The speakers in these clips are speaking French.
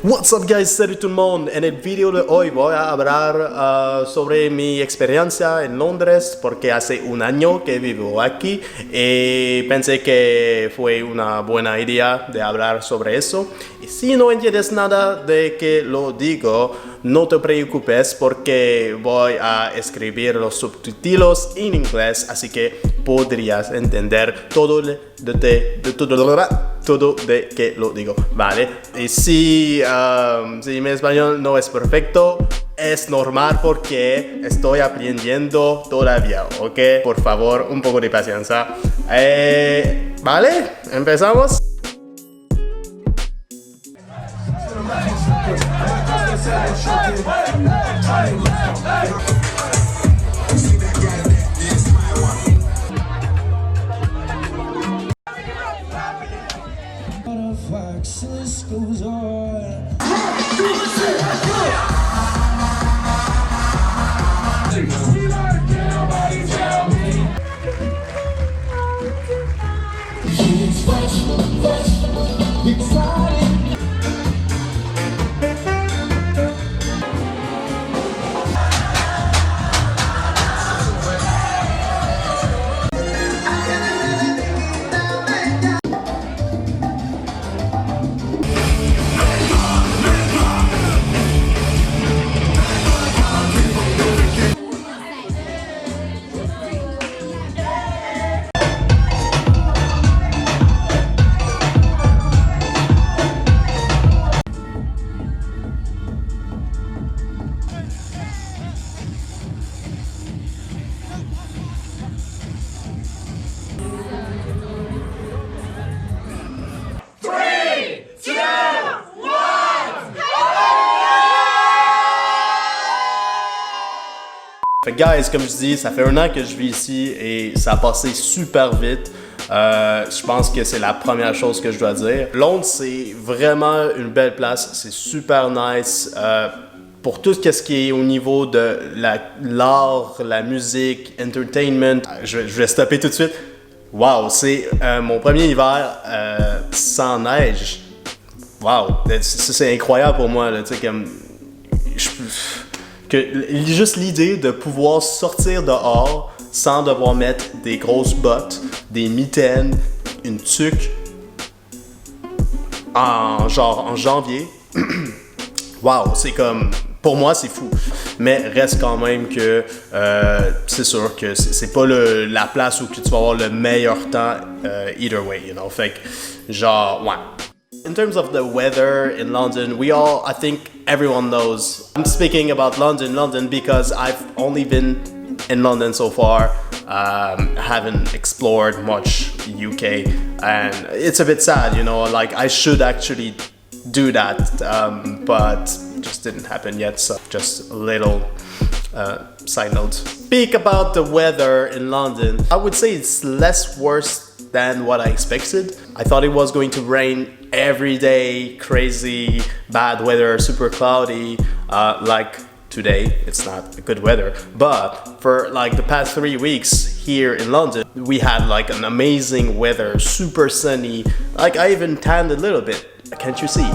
What's up guys, salut tout le monde. En el video de hoy voy a hablar sobre mi experiencia en Londres porque hace un año que vivo aquí y pensé que fue una buena idea de hablar sobre eso. Y si no entiendes nada de que lo digo, no te preocupes porque voy a escribir los subtítulos en inglés, así que podrías entender todo de que lo digo, ¿vale? Y si mi español no es perfecto, es normal porque estoy aprendiendo todavía, ¿ok? Por favor, un poco de paciencia. ¿Vale? ¿Empezamos? Fait guys, comme je dis, ça fait un an que je vis ici et ça a passé super vite. Je pense que c'est la première chose que je dois dire. Londres, c'est vraiment une belle place, c'est super nice. Pour tout ce qui est au niveau de l'art, la musique, entertainment, je vais stopper tout de suite. Wow, c'est mon premier hiver sans neige. Wow, c'est incroyable pour moi, tu sais, comme... juste l'idée de pouvoir sortir dehors sans devoir mettre des grosses bottes, des mitaines, une tuque en janvier. Wow, c'est comme... Pour moi, c'est fou. Mais reste quand même que c'est sûr que c'est pas la place où tu vas avoir le meilleur temps either way, you know. Fait que, genre, ouais. In terms of the weather in London, I think everyone knows. I'm speaking about London because I've only been in London so far. Haven't explored much UK, and it's a bit sad, you know, like I should actually do that, but just didn't happen yet, so just a little side note. Speak about the weather in London. I would say it's less worse than what I expected. I thought it was going to rain every day, crazy, bad weather, super cloudy, like today. It's not good weather, but for like the past 3 weeks here in London, we had like an amazing weather, super sunny. Like I even tanned a little bit, can't you see?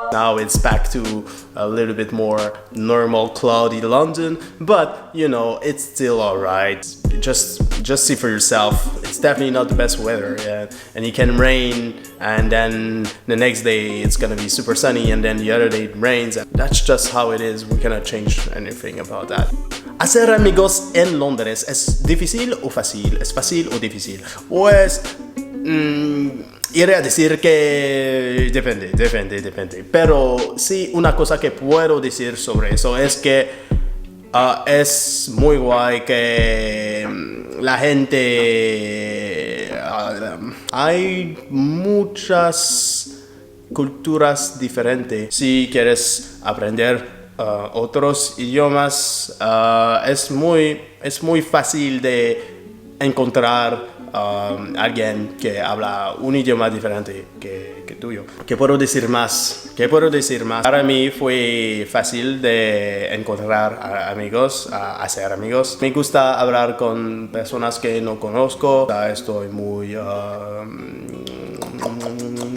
Now it's back to a little bit more normal, cloudy London, but you know, it's still alright. Just see for yourself. It's definitely not the best weather, yeah. And it can rain, and then the next day it's gonna be super sunny, and then the other day it rains. That's just how it is. We cannot change anything about that. Hacer amigos en Londres es difícil o fácil? ¿Es fácil o difícil? Pues iré a decir que depende. Pero sí, una cosa que puedo decir sobre eso es que es muy guay que la gente... hay muchas culturas diferentes. Si quieres aprender otros idiomas, es muy fácil de encontrar alguien que habla un idioma diferente que tuyo. ¿Qué puedo decir más? Para mí fue fácil de encontrar amigos, hacer amigos. Me gusta hablar con personas que no conozco. Estoy muy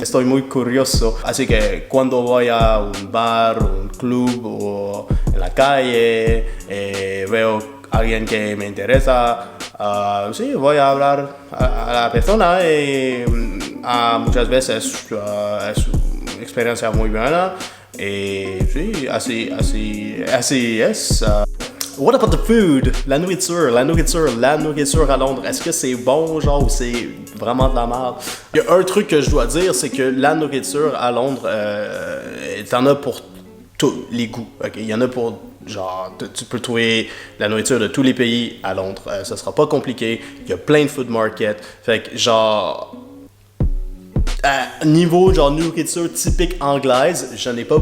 Estoy muy curioso, así que cuando voy a un bar, un club o en la calle, veo a alguien que me interesa, sí, voy a hablar a la persona y muchas veces es una experiencia muy buena y sí, así es. What about the food? La nourriture à Londres, est-ce que c'est bon, genre, ou c'est vraiment de la merde? Il y a un truc que je dois dire, c'est que la nourriture à Londres, t'en as pour tous les goûts. Okay? Il y en a pour, genre, tu peux trouver la nourriture de tous les pays à Londres. Ça sera pas compliqué. Il y a plein de food market. Fait que, genre, niveau genre nourriture typique anglaise, j'en ai pas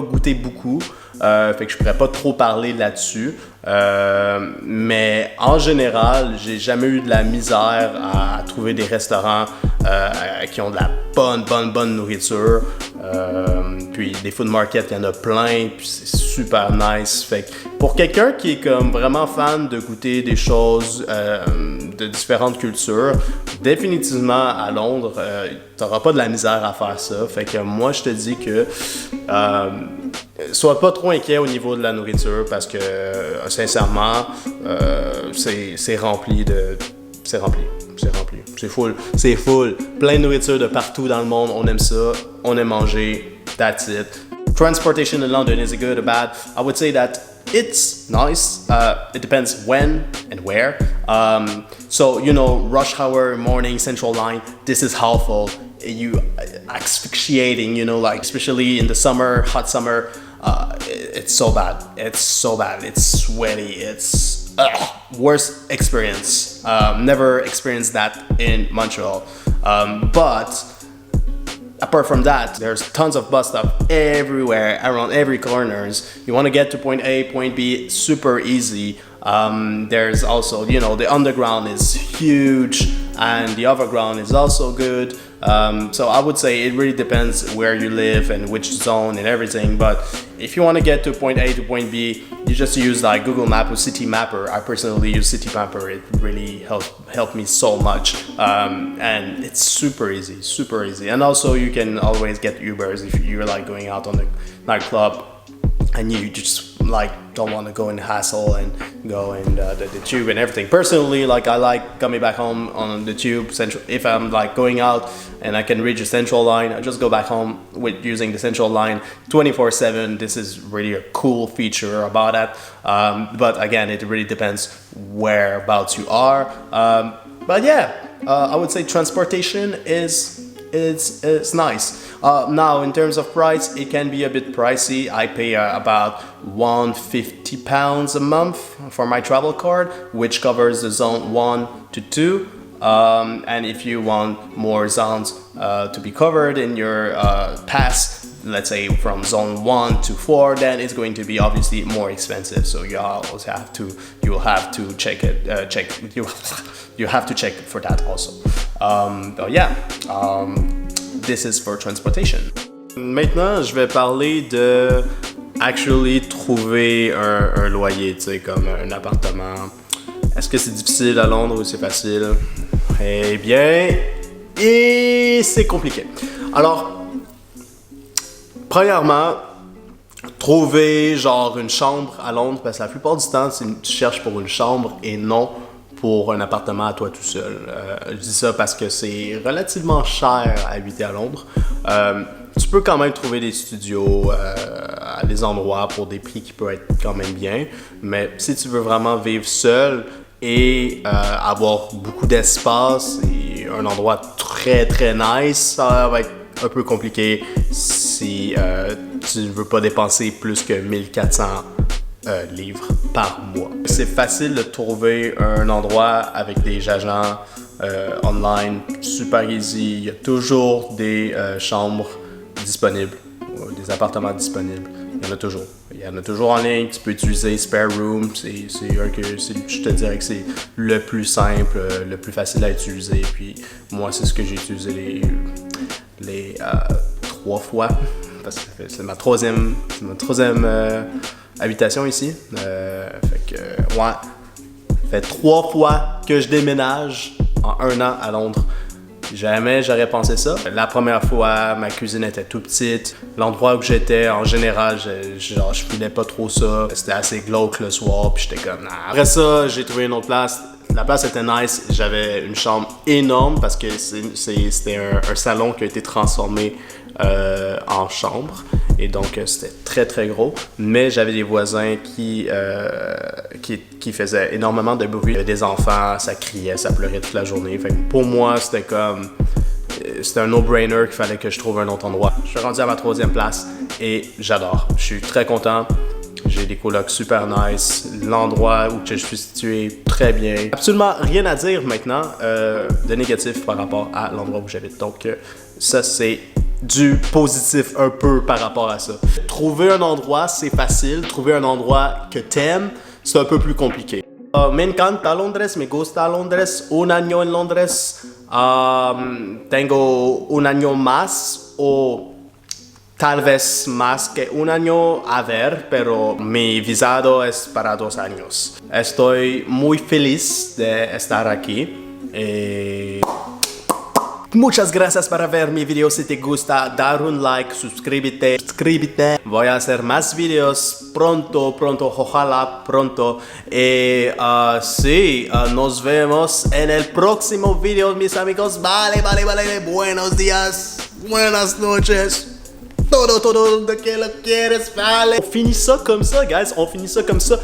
goûté beaucoup, fait que je pourrais pas trop parler là-dessus. Mais en général, j'ai jamais eu de la misère à trouver des restaurants qui ont de la bonne nourriture. Puis des food markets, il y en a plein, puis c'est super nice. Fait que pour quelqu'un qui est comme vraiment fan de goûter des choses de différentes cultures, définitivement à Londres, t'auras pas de la misère à faire ça. Fait que moi, je te dis que sois pas trop inquiet au niveau de la nourriture parce que sincèrement, c'est rempli. C'est full. Plein de nourriture de partout dans le monde. On aime ça. On aime manger. That's it. Transportation in London, is it good or bad? I would say that it's nice. It depends when and where. So, you know, rush hour, morning, central line, this is helpful. You asphyxiating, you know, like especially in the summer, hot summer, it's so bad. It's sweaty. It's worst experience. Never experienced that in Montreal. But apart from that, there's tons of bus stop everywhere, around every corners. You want to get to point A, point B, super easy. There's also, you know, the underground is huge and the overground is also good. So I would say it really depends where you live and which zone and everything. But if you want to get to point A to point B, you just use like Google Map or City Mapper. I personally use City Mapper. It really helped me so much. And it's super easy. And also you can always get Ubers if you're like going out on the nightclub and you just like don't want to go in hassle and go in the tube and everything. Personally, like I like coming back home on the tube central. If I'm like going out and I can reach the central line, I just go back home with using the central line 24/7. This is really a cool feature about that. But again, it really depends whereabouts you are. But yeah, I would say transportation is nice. Now, in terms of price, it can be a bit pricey. I pay about £150 a month for my travel card, which covers the zone 1 to 2. And if you want more zones to be covered in your pass, let's say from zone 1 to 4, then it's going to be obviously more expensive. So you will have to check it. You have to check for that also. But yeah, this is for transportation. Maintenant, je vais parler de actually trouver un loyer, tu sais, comme un appartement. Est-ce que c'est difficile à Londres ou c'est facile? Eh bien, c'est compliqué. Alors, premièrement, trouver genre une chambre à Londres, parce que la plupart du temps, tu cherches pour une chambre et non pour un appartement à toi tout seul. Je dis ça parce que c'est relativement cher à habiter à Londres. Tu peux quand même trouver des studios à des endroits pour des prix qui peuvent être quand même bien, mais si tu veux vraiment vivre seul et avoir beaucoup d'espace et un endroit très très nice, ça va être un peu compliqué si tu ne veux pas dépenser plus que 1400 livres par mois. C'est facile de trouver un endroit avec des agents online, super easy. Il y a toujours des chambres disponibles, des appartements disponibles. Il y en a toujours. Il y en a toujours en ligne. Tu peux utiliser Spare Room. Je te dirais que c'est le plus simple, le plus facile à utiliser. Puis moi, c'est ce que j'ai utilisé les 3 fois. Parce que c'est ma troisième habitation ici. Fait que, ouais. Ça fait 3 fois que je déménage en 1 an à Londres. Jamais j'aurais pensé ça. La première fois, ma cuisine était tout petite. L'endroit où j'étais, en général, je filais pas trop ça. C'était assez glauque le soir, puis j'étais comme... Nah. Après ça, j'ai trouvé une autre place. La place était nice. J'avais une chambre énorme parce que c'était un salon qui a été transformé en chambre. Et donc, c'était très, très gros. Mais j'avais des voisins qui faisaient énormément de bruit. Il y avait des enfants, ça criait, ça pleurait toute la journée. Fait que pour moi, c'était un no-brainer qu'il fallait que je trouve un autre endroit. Je suis rendu à ma 3e place et j'adore. Je suis très content. J'ai des colocs super nice. L'endroit où je suis situé, très bien. Absolument rien à dire maintenant de négatif par rapport à l'endroit où j'habite. Donc, ça, c'est du positif un peu par rapport à ça. Trouver un endroit, c'est facile. Trouver un endroit que t'aimes, c'est un peu plus compliqué. Me encanta Londres, me gusta Londres. Un año en Londres. Tengo un año más o tal vez más que un año a ver, pero mi visado es para 2 años. Estoy muy feliz de estar aquí. Muchas gracias por ver mi video. Si te gusta, dar un like, suscríbete. Voy a hacer más videos pronto, ojalá pronto. Sí, nos vemos en el próximo video, mis amigos. Vale. Buenos días, buenas noches. Todo lo que lo quieres, vale. On finit ça comme ça, guys. On finit ça comme ça.